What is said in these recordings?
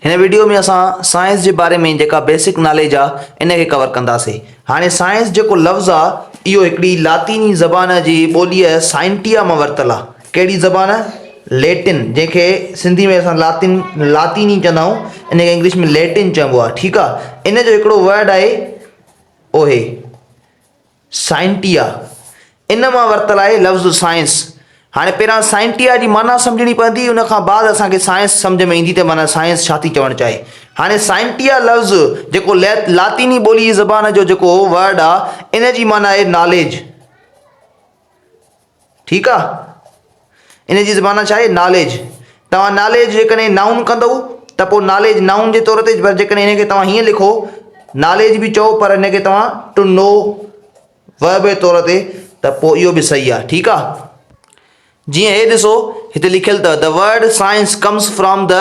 हिन वीडियो में असां साइंस के बारे में जेका बेसिक नॉलेज आ इन के कवर कंदासीं। हाणे साइंस जेको लफ़्ज़ आ इहो हिकिड़ी लातीनी ज़बान जी ॿोली साइंटिया मां वरितल आहे। कहिड़ी ज़बान? लैटिन, जंहिंखे सिंधी में असां लातीनी चवंदा आहियूं, इन खे इंग्लिश में लैटिन चइबो आहे। ठीकु आहे। इन जो हिकिड़ो वर्ड आहे ओहे साइंटिया, इन मां वरितल आहे लफ़्ज़ साइंस। हाँ पहिरां साइंटिया की माना समझनी पवंदी, उन खां बाद असांखे साइंस समझ में ईंदी त माना साइंस छा थी चवणु चाहे। हाँ साइंटिया लफ़्ज़ जेको लातीनी ॿोली जी ज़बान जो जेको वर्ड आहे इन जी माना आहे नॉलेज। ठीकु आहे। इन जी ज़बान छा आहे? नॉलेज। तव्हां नॉलेज जेकॾहिं नाउन कंदव त पोइ नॉलेज नाउन जे तौर ते, पर जेकॾहिं हिन खे तव्हां हीअं लिखो नॉलेज बि चओ पर हिन खे तव्हां टू नो वर्ब जे तौर ते, त पोइ इहो बि सही आहे। ठीकु आहे। जी हे ॾिसो हिते लिखियल अथव the word science comes from the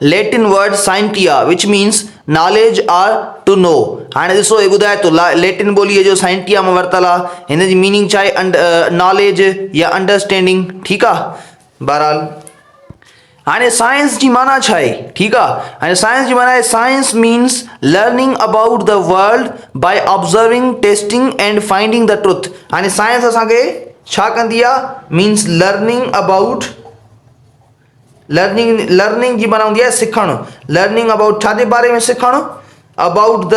Latin word scientia which means knowledge or to know. हाणे ॾिसो हे ॿुधाए थो लैटिन ॿोलीअ जो साइंटिया में वरितल आहे, हिन जी मीनिंग छा आहे? नॉलेज या अंडरस्टैंडिंग। ठीकु आहे। बहरहाल हाणे साइंस जी माना छा आहे? ठीकु आहे। हाणे साइंस जी माना आहे science means learning about the world by observing, testing and finding the truth. हाणे साइंस असांखे छा कंदी आहे? मीन्स लर्निंग अबाउट, लर्निंग जी माना हूंदी आहे सिखणु। लर्निंग अबाउट छा जे बारे में? सिखणु। अबाउट द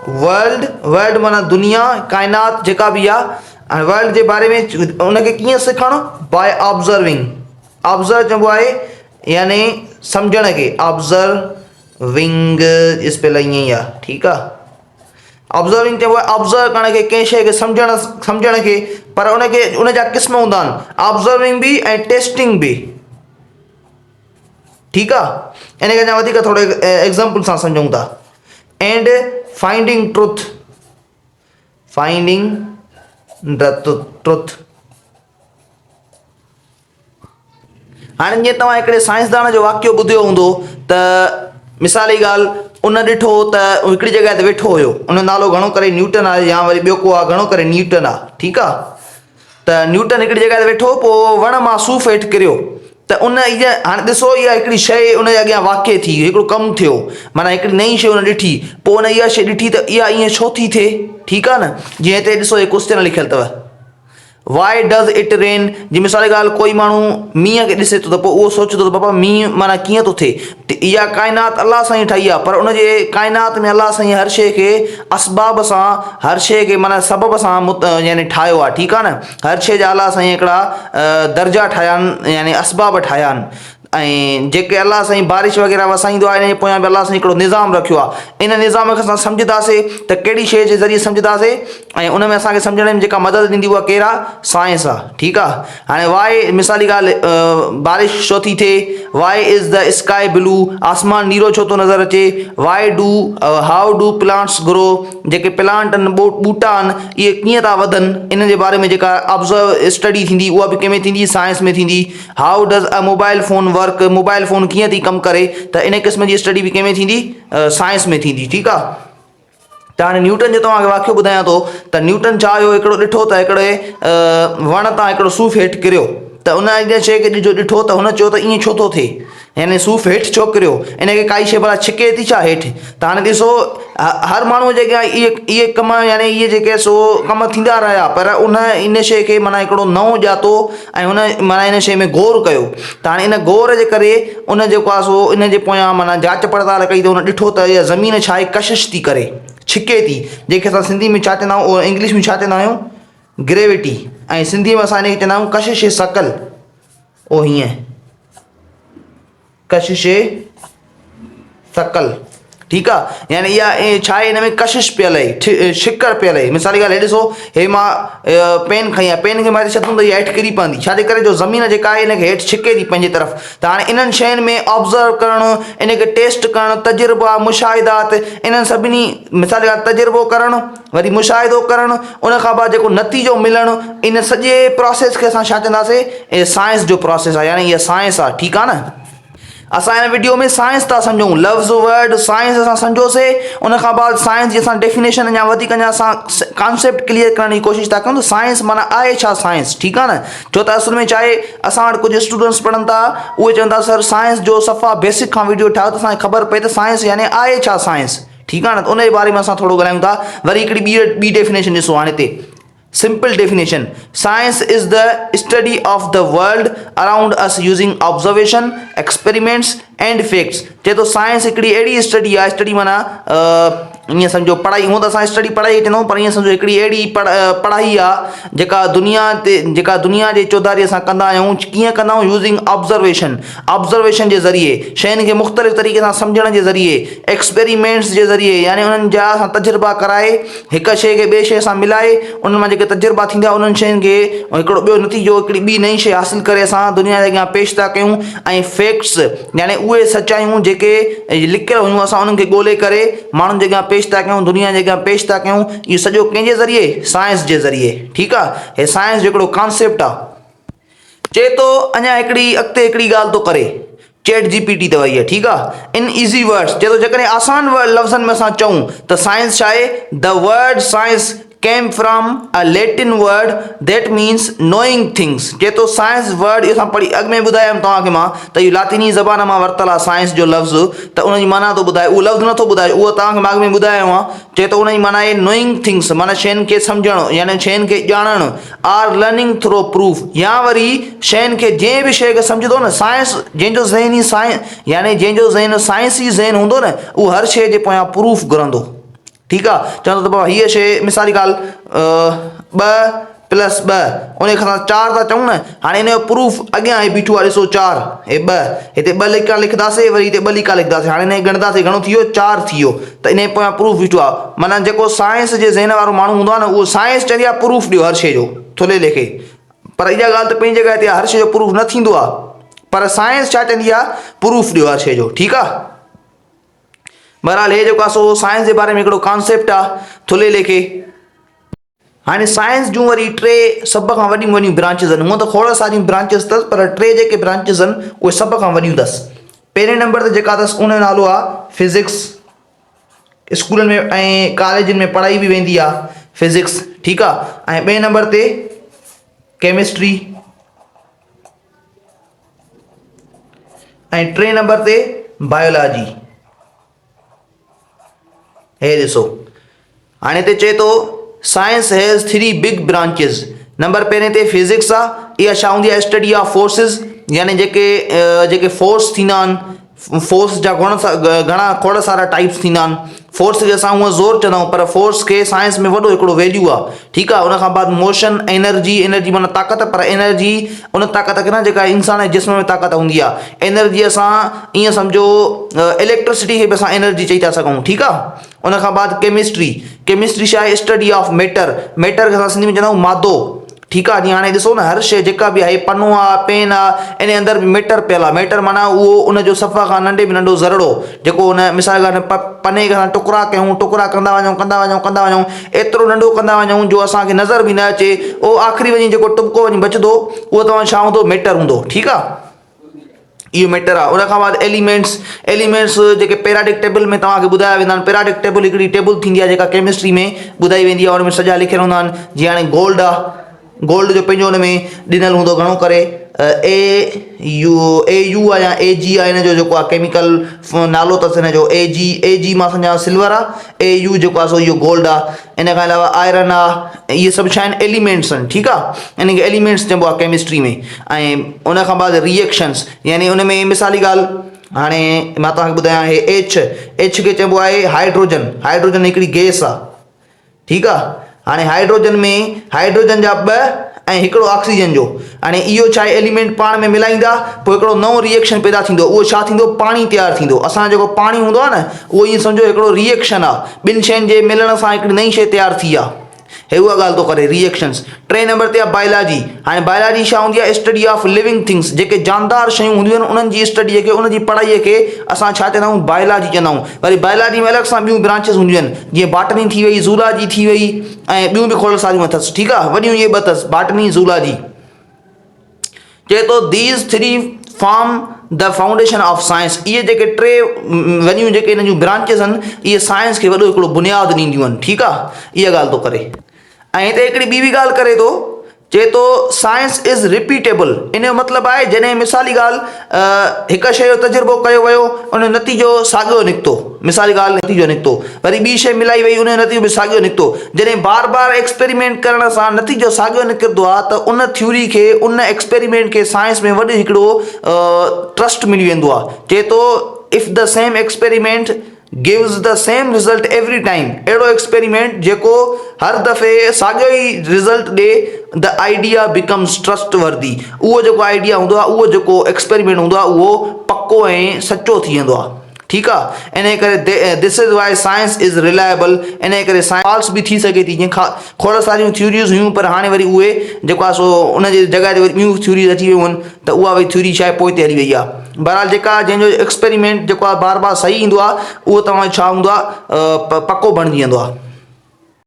वर्ल्ड, वर्ल्ड माना दुनिया, काइनात जेका बि आहे, वर्ल्ड जे बारे में उनखे कीअं सिखणु? By observing. ऑब्जर्व चइबो आहे यानी सम्झण खे। ऑब्जर्विंग स्पेल ईअं ई आहे। ठीकु आहे। ऑब्जर्विंग चइबो आहे ऑब्जर्व करण खे, कंहिं शइ खे सम्झण खे, पर उनखे उनजा क़िस्म हूंदा आहिनि, ऑब्जर्विंग बि ऐं टेस्टिंग बि। ठीकु आहे। इन खे अञा वधीक थोरो एग्ज़ाम्पल सां सम्झूं था। And finding truth, finding the truth. हाणे जीअं तव्हां हिकिड़े साइंसदान जो वाक़ियो ॿुधियो हूंदो त मिसाल जी ॻाल्हि, उन ॾिठो त हिकिड़ी जॻह ते वेठो हुयो, उन नालो घणो करे न्यूटन आहे या वरी ॿियो को आहे, घणो करे न्यूटन आहे। ठीकु आहे। त न्यूटन हिकिड़ी जॻह ते वेठो, पोइ वण मां सूफ़ हेठि किरियो, त उन इहा हाणे ॾिसो इहा हिकिड़ी शइ उन जे अॻियां वाक़िए थी, हिकिड़ो कमु थियो, माना हिकिड़ी नई शइ उन ॾिठी, पोइ उन इहा शइ ॾिठी त इहा ईअं छो थी थिए। ठीकु आहे न। जीअं हिते ॾिसो हे क्वेश्चन लिखियल अथव वाई डज़ इट रेन। जी मिसाल जी ॻाल्हि, कोई माण्हू मींहं खे ॾिसे थो त पोइ उहो सोचे थो त बाबा मींहुं माना कीअं थो थिए। त इहा काइनात अलाह सां ई ठही आहे, पर उनजे काइनात में अलाह सां हर शइ खे असबाब सां, हर शइ खे माना सबब सां यानी ठाहियो आहे। ठीकु आहे न। हर शइ जा अलाह सां हिकिड़ा दर्जा ठाहिया आहिनि, यानी असबाब ठाहिया आहिनि। ऐं जेके अलाह साईं बारिश वग़ैरह वसाईंदो आहे, इन जे पोयां बि अलाह साईं हिकिड़ो निज़ाम रखियो आहे। इन निज़ाम खे असां सम्झंदासीं त कहिड़ी शइ जे ज़रिए सम्झंदासीं, ऐं उन में असांखे सम्झण में जेका मदद ॾींदी उहा केरु आहे? साइंस आहे। ठीकु आहे। हाणे वाई मिसाली ॻाल्हि, बारिश छो थी थिए? Why is the sky blue, आसमान नीरो छो थो नज़र अचे? Why do how do plants grow, जेके प्लांट आहिनि, ॿूटा आहिनि, इहे कीअं था वधनि, इन जे बारे में जेका ऑब्ज़र्व स्टडी थींदी उहा बि कंहिंमें थींदी? साइंस में थींदी। How does a mobile phone work, mobile phone कीअं थी कमु करे, त इन क़िस्म जी स्टडी बि कंहिंमें थींदी? साइंस में थींदी। ठीकु आहे। त हाणे न्यूटन जो तव्हांखे वाक़ियो ॿुधायां थो त न्यूटन छा हुयो, हिकिड़ो ॾिठो त हिकिड़े वण तां हिकिड़ो सूफ़ हेठि किरियो, त उन इन शइ खे ॾिठो त हुन चयो त ईअं छो थो थिए, यानी सूफ़ हेठि छो किरियो, इन खे काई शइ भला छिके थी छा हेठि? त हाणे ॾिसो हर माण्हूअ जे अॻियां इहे कम, यानी इहे जेके सो कम थींदा रहिया, पर उन इन शइ खे माना हिकिड़ो नओं ॼातो ऐं हुन माना इन शइ में गौर कयो। त हाणे इन गौर जे करे उन जेको आहे सो इन जे पोयां माना जांच पड़ताल कई, त उन ॾिठो त इहा ज़मीन छा आहे? कशिश थी करे, छिके थी, जंहिंखे असां सिंधी में छा चवंदा आहियूं, इंग्लिश में छा चवंदा आहियूं? ग्रेविटी। ऐं सिंधी में असां हिन खे चवंदा आहियूं कशिश शकल। ओ हीअं कशिश शकल। ठीकु आहे। यानी इहा छा आहे? हिन में कशिश पियल आहे, छिकर पियल आहे। मिसाल जी ॻाल्हि, हे ॾिसो हे मां पेन खई आहे, पेन खे मां छॾंदुमि त इहा हेठि किरी पवंदी, छाजे करे? जो ज़मीन जेका आहे हिनखे हेठि छिके थी पंहिंजी तरफ़। त हाणे इन्हनि शयुनि में ऑब्ज़र्व करणु, इनखे टेस्ट करणु, तजुर्बा, मुशाहिदात, इन्हनि सभिनी मिसाल जी ॻाल्हि तजुर्बो करणु, वरी मुशाहिदो करणु, उन खां बाद जेको नतीजो मिलणु, इन सॼे प्रोसेस खे असां छा चवंदासीं? साइंस जो प्रोसेस आहे, यानी इहा साइंस आहे। ठीकु आहे न। असां हिन वीडियो में साइंस था सम्झूं, लफ़्ज़ वर्ड साइंस असां सम्झोसीं, उन खां बाद साइंस जी असां डेफिनेशन अञा वधीक अञा असां कॉन्सेप्ट क्लियर करण जी कोशिशि था कयूं त साइंस माना आहे छा साइंस, ठीकु आहे न। छो त असुल में छा आहे, असां वटि कुझु स्टूडेंट्स पढ़नि था, उहे चवनि था सर साइंस जो सफ़ा बेसिक खां वीडियो ठाहियो त असांखे ख़बर पए त साइंस यानी आहे छा साइंस, ठीकु आहे न। त उन जे बारे में असां थोरो ॻाल्हायूं था। वरी हिकिड़ी ॿी डेफिनेशन ॾिसो हाणे हिते, simple definition, science is the study of the world around us using observation, experiments and facts. चए थो साइंस हिकिड़ी अहिड़ी स्टडी आहे, स्टडी माना ईअं सम्झो पढ़ाई, हूअं त असां स्टडी पढ़ाई चवंदा आहियूं, पर ईअं सम्झो हिकिड़ी अहिड़ी पढ़ाई आहे जेका दुनिया जे चौधारी असां कंदा आहियूं। कीअं कंदा आहियूं, यूज़िंग ऑब्जर्वेशन जे ज़रिए, शयुनि खे मुख़्तलिफ़ तरीक़े सां सम्झण जे ज़रिए, एक्सपेरिमेंट्स जे ज़रिए यानी उन्हनि जा असां तजुर्बा कराए, हिकु शइ खे ॿिए शइ सां मिलाए, उन्हनि मां जेके तजुर्बा थींदा उन्हनि शयुनि खे हिकिड़ो ॿियो नतीजो, हिकिड़ी ॿी नई शइ हासिलु करे असां दुनिया जे अॻियां पेश था कयूं। ऐं फैक्ट्स यानी उहे सचायूं जेके लिखियल हुयूं, असां उन्हनि खे ॻोल्हे करे माण्हुनि जे अॻियां पेश था कयूं, दुनिया जे अॻियां पेश था कयूं। इहो सॼो कंहिंजे ज़रिए, साइंस जे ज़रिए, ठीकु आहे। हे साइंस जो हिकिड़ो कॉन्सेप्ट आहे। चए थो अञा अॻिते हिकिड़ी ॻाल्हि थो करे, चैट जीपीटी अथव इहा, ठीकु आहे। इन ईज़ी वर्ड्स, चए थो जेकॾहिं आसान लफ़्ज़नि में असां चऊं त साइंस छा आहे, the word science came from a Latin word that means knowing things। चए थो साइंस वर्ड, इहो असां पढ़ी अॻु में ॿुधायमि तव्हांखे मां त इहो लातीनी ज़बान मां वरितल आहे साइंस जो लफ़्ज़, त उनजी माना थो ॿुधाए, उहो लफ़्ज़ नथो ॿुधाए, उहो तव्हांखे मां अॻु में ॿुधायो आहे। चए थो उनजी माना आहे नोइंग थिंग्स, माना शयुनि खे सम्झणु यानी शयुनि खे ॼाणणु, आर लर्निंग थ्रो प्रूफ, या वरी शयुनि खे जंहिं बि शइ खे सम्झंदो न, साइंस जंहिंजो ज़हनी साइंस यानी जंहिंजो ज़हन साइंसी ज़हन हूंदो न, उहो हर शइ जे पोयां प्रूफ घुरंदो, ठीकु आहे। चवंदो त बाबा हीअ शइ, मिसाल जी ॻाल्हि, 2+2 उन खां 4 था चऊं न, हाणे हिन जो प्रूफ अॻियां हे बीठो आहे, ॾिसो 4 हे 2, हिते 2 लिका लिखंदासीं, वरी हिते 2 लिका लिखंदासीं, हाणे हिन खे ॻणंदासीं, घणो थी वियो, 4 थी वियो, त इन जे पोयां प्रूफ बीठो आहे। माना जेको साइंस जे ज़हन वारो माण्हू हूंदो आहे न, उहो साइंस चवंदी आहे प्रूफ ॾियो हर शइ जो, थुले लेखे। पर इहा ॻाल्हि त पंहिंजी जॻह ते आहे, हर शइ जो प्रूफ न थींदो आहे, पर साइंस छा चवंदी आहे, प्रूफ ॾियो हर शइ जो, ठीकु आहे। बहरहाल हे जेको आहे सो साइंस जे बारे में हिकिड़ो कॉन्सेप्ट आहे, थुले लेखे। हाणे साइंस जूं वरी 3 सभ खां वॾियूं ब्रांचिस आहिनि, हूअं त खोड़ सारियूं ब्रांचिस अथसि, पर 3 जेके ब्रांचिस आहिनि उहे सभ खां वॾियूं अथसि। पहिरें नंबर ते जेका अथसि उन जो नालो आहे फिज़िक्स। स्कूलनि में ऐं कॉलेजनि में पढ़ाई बि वेंदी आहे फिज़िक्स, ठीकु आहे। ऐं ॿिए नंबर ते केमिस्ट्री, ऐं 3 नंबर ते बायोलॉजी। हे ॾिसो हाणे हिते चए थो science has 3 big branches. Number पहिरें ते फिज़िक्स आहे, इहा छा हूंदी आहे, स्टडी ऑफ फोर्सिस, यानी जेके फोर्स थींदा आहिनि, फोर्स जा घणा खोड़ सारा टाइप्स थींदा आहिनि। फोर्स खे असां हूअं ज़ोर चवंदा आहियूं, पर फोर्स खे साइंस में वॾो हिकिड़ो वैल्यू आहे, ठीकु आहे। उन खां बाद मोशन, एनर्जी माना ताक़त, पर एनर्जी उन ताक़त खे न जेका इंसान जे जिस्म में ताक़त हूंदी आहे। एनर्जी असां ईअं सम्झो इलेक्ट्रिसिटी खे बि असां एनर्जी चई था सघूं, ठीकु आहे। उन खां बाद केमिस्ट्री छा आहे, स्टडी ऑफ मैटर खे असां सिंधी में चवंदा आहियूं मादो, ठीकु आहे। जीअं हाणे ॾिसो न, हर शइ जेका बि आहे, पनो आहे, पेन आहे, इन जे अंदरि बि मैटर पियल आहे। मैटर माना उहो उनजो सफ़ा खां नंढे में नंढो ज़रड़ो, जेको उन मिसाल खां पने खे असां टुकड़ा कयूं, टुकड़ा कंदा वञूं, एतिरो नंढो कंदा वञूं जो असांखे नज़र बि न अचे, उहो आख़िरी वञी जेको टुपको वञी बचंदो, उहो तव्हां छा हूंदो, मैटर हूंदो, ठीकु आहे। इहो मैटर आहे। उन खां बाद एलिमेंट्स जेके पेरियोडिक टेबल में तव्हांखे ॿुधाया वेंदा आहिनि। पेरियोडिक टेबल हिकिड़ी टेबल थींदी आहे जेका केमिस्ट्री में ॿुधाई वेंदी आहे, उन में सॼा लिखियल हूंदा आहिनि। जीअं हाणे गोल्ड आहे, गोल्ड जो पंहिंजो हुन में ॾिनल हूंदो, घणो करे AU आहे या AG आहे, हिन जो जेको आहे केमिकल नालो अथसि हिन जो AG मां सम्झां सिल्वर आहे, AU जेको आहे सो इहो गोल्ड आहे। इन खां अलावा आयरन आहे, इहे सभु छा आहिनि, एलिमेंट्स आहिनि, ठीकु आहे। इन खे एलिमेंट्स चइबो आहे केमिस्ट्री में। ऐं उन खां बाद रिएक्शन्स, यानी उन में मिसाली ॻाल्हि, हाणे मां तव्हांखे ॿुधायां, हे H खे चइबो आहे हाइड्रोजन हिकिड़ी गैस आहे, ठीकु आहे। हाणे हाइड्रोजन जा 2 ऐं हिकिड़ो ऑक्सीजन जो, हाणे इहो छा आहे, एलिमेंट पाण में मिलाईंदा, पोइ हिकिड़ो नओं रिएक्शन पैदा थींदो, उहो छा थींदो, पाणी तयारु थींदो। असां जेको पाणी हूंदो आहे न, उहो ईअं सम्झो हिकिड़ो रिएक्शन आहे, 2 शयुनि जे मिलण सां हिकिड़ी नई शइ तयारु थी आहे। हे उहा ॻाल्हि थो करे, रिएक्शन्स। 3 नंबर ते आहे बायोलॉजी। हाणे बायोलॉजी छा हूंदी आहे, स्टडी ऑफ लिविंग थिंग्स, जेके जानदार शयूं हूंदियूं आहिनि उन्हनि जी स्टडीअ खे, उनजी पढ़ाईअ खे असां छा चवंदा आहियूं, बायोलॉजी चवंदा आहियूं। वरी बायोलॉजी में अलॻि सां ॿियूं ब्रांचिस हूंदियूं आहिनि, जीअं बॉटनी थी वई, ज़ूलॉजी थी वई, ऐं ॿियूं बि खोड़ सारियूं अथसि, ठीकु आहे। वॾियूं इहे 2 अथसि, बॉटनी, ज़ूलॉजी। चए थो these 3 form the foundation of science. इहे जेके टे वॾियूं जेके इन जूं ब्रांचिस आहिनि इहे साइंस खे वॾो हिकिड़ो बुनियादु ॾींदियूं आहिनि। ठीकु आहे, इहा ॻाल्हि थो करे। ऐं हिते हिकिड़ी ॿी बि ॻाल्हि करे थो, चए थो साइंस इज़ रिपीटेबल। इन जो मतिलबु आहे जॾहिं मिसाली ॻाल्हि हिकु शइ जो तजुर्बो कयो वियो उन जो नतीजो साॻियो निकितो, मिसाली ॻाल्हि नतीजो निकितो, वरी ॿी शइ मिलाई वई उन जो नतीजो बि साॻियो निकितो। जॾहिं बार बार एक्सपेरिमेंट करण सां नतीजो साॻियो निकिरंदो आहे त उन थ्योरी खे, उन एक्सपेरिमेंट खे साइंस में वॾो हिकिड़ो ट्रस्ट मिली वेंदो आहे। चए थो if the same experiment gives the same result every time, अहिड़ो एक्सपेरिमेंट जेको हर दफ़े साॻियो ई रिज़ल्ट ॾे, द आइडिया बिकम्स ट्रस्ट वर्दी। उहो जेको आइडिया हूंदो आहे, उहो जेको एक्सपेरिमेंट हूंदो आहे, उहो पको ऐं सचो थी वेंदो आहे। ठीकु आहे, इन करे this is why science is reliable. इन करे फॉल्स बि थी सघे थी, जीअं खोड़ सारियूं थ्योरीज़ हुयूं पर हाणे वरी उहे जेको आहे सो उन जी जॻह ते वरी ॿियूं थ्योरीज़ अची वियूं आहिनि त उहा वरी थ्योरी छा आहे पोइ ते हली वई आहे। बहरहाल जेका जंहिंजो एक्सपेरिमेंट जेको आहे बार बार सही ईंदो आहे उहो तव्हां छा हूंदो आहे, पको बणिजी वेंदो आहे।